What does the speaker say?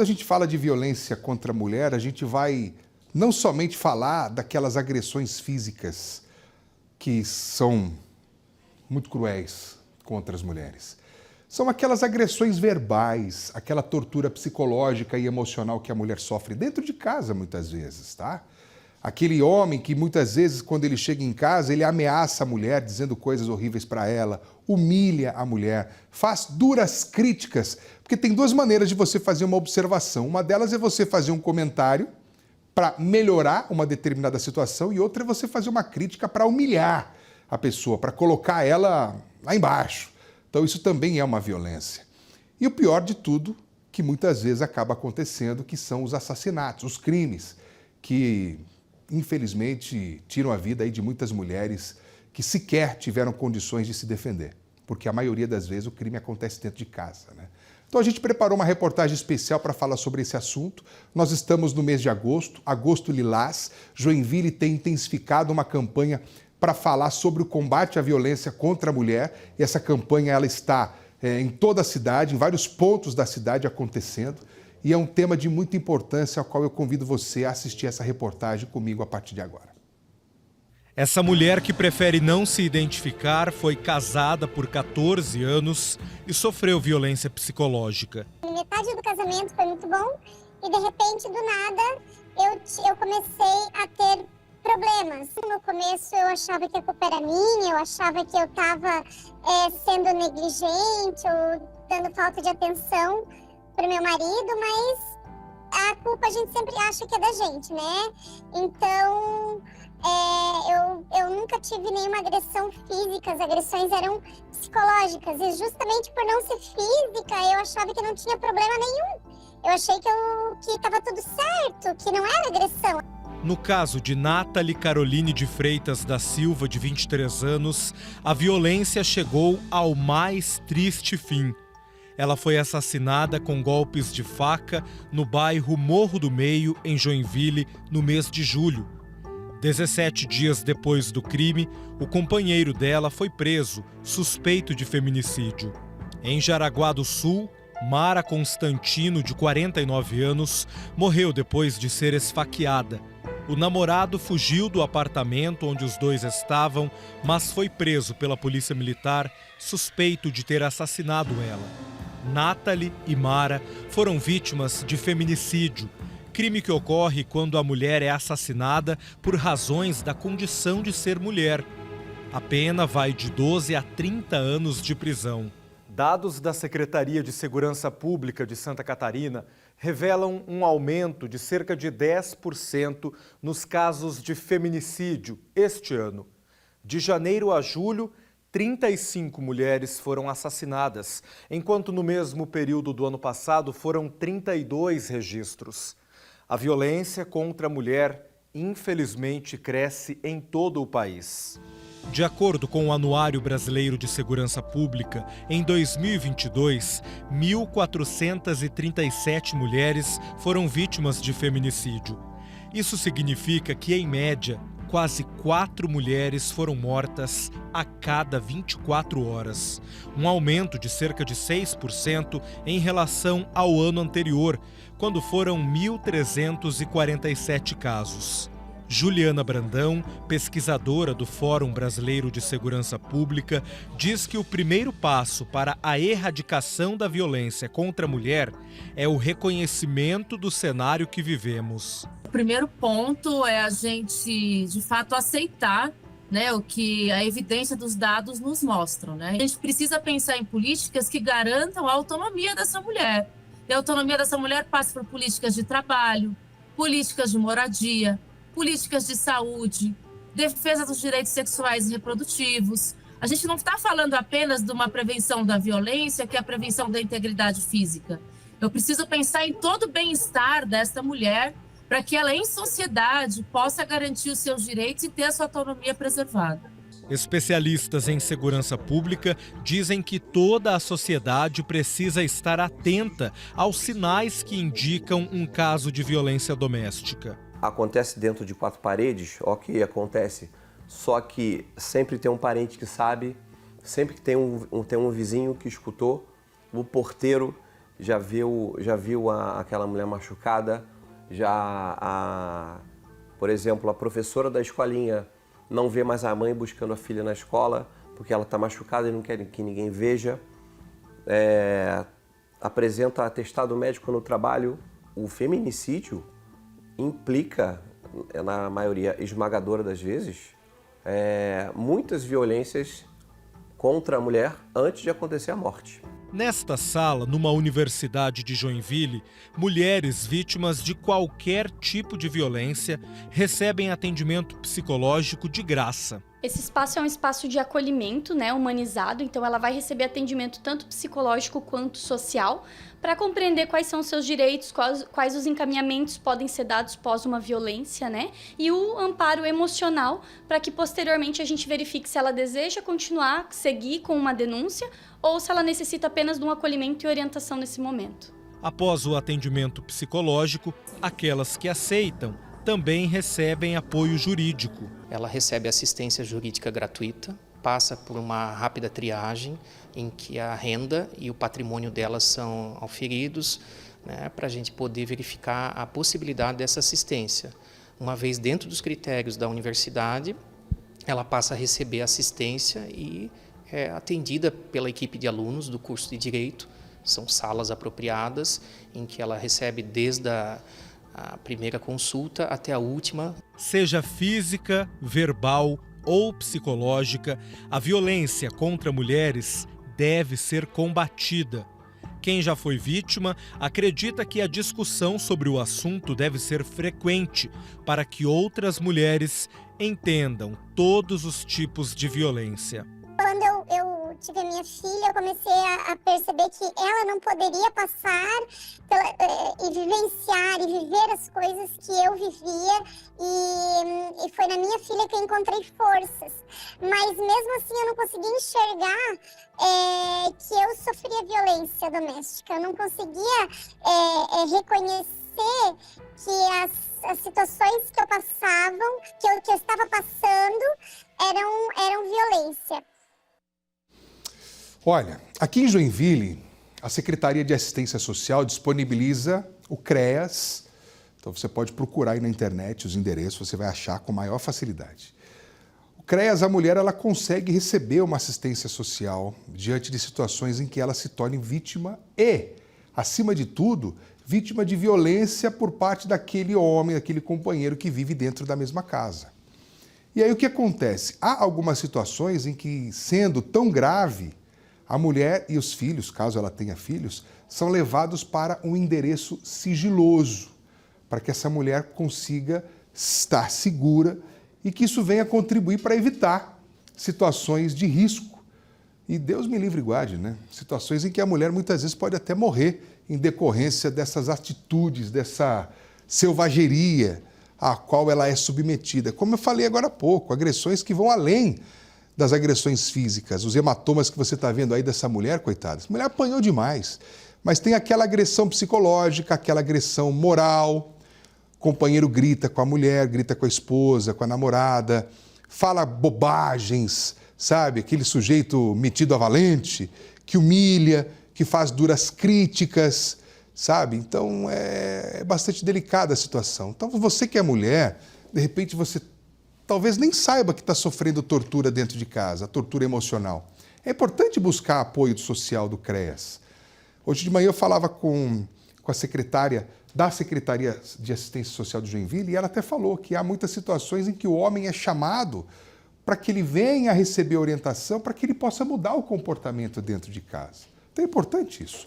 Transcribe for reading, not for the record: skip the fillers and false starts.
Quando a gente fala de violência contra a mulher, a gente vai não somente falar daquelas agressões físicas que são muito cruéis contra as mulheres. São aquelas agressões verbais, aquela tortura psicológica e emocional que a mulher sofre dentro de casa muitas vezes, tá? Aquele homem que muitas vezes, quando ele chega em casa, ele ameaça a mulher, dizendo coisas horríveis para ela, humilha a mulher, faz duras críticas, porque tem duas maneiras de você fazer uma observação. Uma delas é você fazer um comentário para melhorar uma determinada situação e outra é você fazer uma crítica para humilhar a pessoa, para colocar ela lá embaixo. Então isso também é uma violência. E o pior de tudo, que muitas vezes acaba acontecendo, que são os assassinatos, os crimes, que infelizmente tiram a vida aí de muitas mulheres que sequer tiveram condições de se defender, porque a maioria das vezes o crime acontece dentro de casa, né? Então a gente preparou uma reportagem especial para falar sobre esse assunto. Nós estamos no mês de agosto, agosto lilás. Joinville tem intensificado uma campanha para falar sobre o combate à violência contra a mulher. E essa campanha ela está em toda a cidade, em vários pontos da cidade acontecendo. E é um tema de muita importância, ao qual eu convido você a assistir essa reportagem comigo a partir de agora. Essa mulher que prefere não se identificar foi casada por 14 anos e sofreu violência psicológica. Metade do casamento foi muito bom e, de repente, do nada, eu comecei a ter problemas. No começo eu achava que a culpa era minha, eu achava que eu estava sendo negligente ou dando falta de atenção para o meu marido, mas a culpa a gente sempre acha que é da gente, né? Então, eu nunca tive nenhuma agressão física, as agressões eram psicológicas. E justamente por não ser física, eu achava que não tinha problema nenhum. Eu achei que estava tudo certo, que não era agressão. No caso de Nathalie Caroline de Freitas da Silva, de 23 anos, a violência chegou ao mais triste fim. Ela foi assassinada com golpes de faca no bairro Morro do Meio, em Joinville, no mês de julho. 17 dias depois do crime, o companheiro dela foi preso, suspeito de feminicídio. Em Jaraguá do Sul, Mara Constantino, de 49 anos, morreu depois de ser esfaqueada. O namorado fugiu do apartamento onde os dois estavam, mas foi preso pela polícia militar, suspeito de ter assassinado ela. Nathalie e Mara foram vítimas de feminicídio, crime que ocorre quando a mulher é assassinada por razões da condição de ser mulher. A pena vai de 12 a 30 anos de prisão. Dados da Secretaria de Segurança Pública de Santa Catarina revelam um aumento de cerca de 10% nos casos de feminicídio este ano. De janeiro a julho, 35 mulheres foram assassinadas, enquanto no mesmo período do ano passado foram 32 registros. A violência contra a mulher, infelizmente, cresce em todo o país. De acordo com o Anuário Brasileiro de Segurança Pública, em 2022, 1.437 mulheres foram vítimas de feminicídio. Isso significa que, em média, quase 4 mulheres foram mortas a cada 24 horas, um aumento de cerca de 6% em relação ao ano anterior, quando foram 1.347 casos. Juliana Brandão, pesquisadora do Fórum Brasileiro de Segurança Pública, diz que o primeiro passo para a erradicação da violência contra a mulher é o reconhecimento do cenário que vivemos. O primeiro ponto é a gente, de fato, aceitar, né, o que a evidência dos dados nos mostram, né? A gente precisa pensar em políticas que garantam a autonomia dessa mulher. E a autonomia dessa mulher passa por políticas de trabalho, políticas de moradia, políticas de saúde, defesa dos direitos sexuais e reprodutivos. A gente não está falando apenas de uma prevenção da violência, que é a prevenção da integridade física. Eu preciso pensar em todo o bem-estar dessa mulher para que ela, em sociedade, possa garantir os seus direitos e ter a sua autonomia preservada. Especialistas em segurança pública dizem que toda a sociedade precisa estar atenta aos sinais que indicam um caso de violência doméstica. Acontece dentro de 4 paredes, ok, acontece. Só que sempre tem um parente que sabe, sempre que tem um vizinho que escutou, o porteiro já viu aquela mulher machucada, por exemplo, a professora da escolinha não vê mais a mãe buscando a filha na escola porque ela está machucada e não quer que ninguém veja. Apresenta atestado médico no trabalho. O feminicídio implica, na maioria esmagadora das vezes, muitas violências contra a mulher antes de acontecer a morte. Nesta sala, numa universidade de Joinville, mulheres vítimas de qualquer tipo de violência recebem atendimento psicológico de graça. Esse espaço é um espaço de acolhimento, né, humanizado, então ela vai receber atendimento tanto psicológico quanto social para compreender quais são os seus direitos, quais os encaminhamentos podem ser dados pós uma violência, né, e o amparo emocional para que posteriormente a gente verifique se ela deseja continuar, seguir com uma denúncia ou se ela necessita apenas de um acolhimento e orientação nesse momento. Após o atendimento psicológico, aquelas que aceitam também recebem apoio jurídico. Ela recebe assistência jurídica gratuita, passa por uma rápida triagem em que a renda e o patrimônio delas são auferidos, né, para a gente poder verificar a possibilidade dessa assistência. Uma vez dentro dos critérios da universidade, ela passa a receber assistência e é atendida pela equipe de alunos do curso de Direito. São salas apropriadas em que ela recebe desde a primeira consulta até a última. Seja física, verbal ou psicológica, a violência contra mulheres deve ser combatida. Quem já foi vítima acredita que a discussão sobre o assunto deve ser frequente para que outras mulheres entendam todos os tipos de violência. Quando eu tive a minha filha, eu comecei a perceber que ela não poderia passar e vivenciar e viver as coisas que eu vivia, e foi na minha filha que eu encontrei forças. Mas mesmo assim eu não conseguia enxergar que eu sofria violência doméstica. Eu não conseguia reconhecer que as situações que eu estava passando eram violência. Olha, aqui em Joinville, a Secretaria de Assistência Social disponibiliza o CREAS. Então você pode procurar aí na internet os endereços, você vai achar com maior facilidade. O CREAS, a mulher, ela consegue receber uma assistência social diante de situações em que ela se torne vítima e, acima de tudo, vítima de violência por parte daquele homem, daquele companheiro que vive dentro da mesma casa. E aí o que acontece? Há algumas situações em que, sendo tão grave, a mulher e os filhos, caso ela tenha filhos, são levados para um endereço sigiloso, para que essa mulher consiga estar segura e que isso venha contribuir para evitar situações de risco. E Deus me livre e guarde, né? Situações em que a mulher muitas vezes pode até morrer em decorrência dessas atitudes, dessa selvageria a qual ela é submetida. Como eu falei agora há pouco, agressões que vão além das agressões físicas, os hematomas que você está vendo aí dessa mulher, coitada. Essa mulher apanhou demais, mas tem aquela agressão psicológica, aquela agressão moral. O companheiro grita com a mulher, grita com a esposa, com a namorada, fala bobagens, sabe? Aquele sujeito metido a valente, que humilha, que faz duras críticas, sabe? Então é bastante delicada a situação. Então você que é mulher, de repente você talvez nem saiba que está sofrendo tortura dentro de casa, tortura emocional. É importante buscar apoio social do CREAS. Hoje de manhã eu falava com a secretária da Secretaria de Assistência Social de Joinville e ela até falou que há muitas situações em que o homem é chamado para que ele venha receber orientação, para que ele possa mudar o comportamento dentro de casa. Então é importante isso.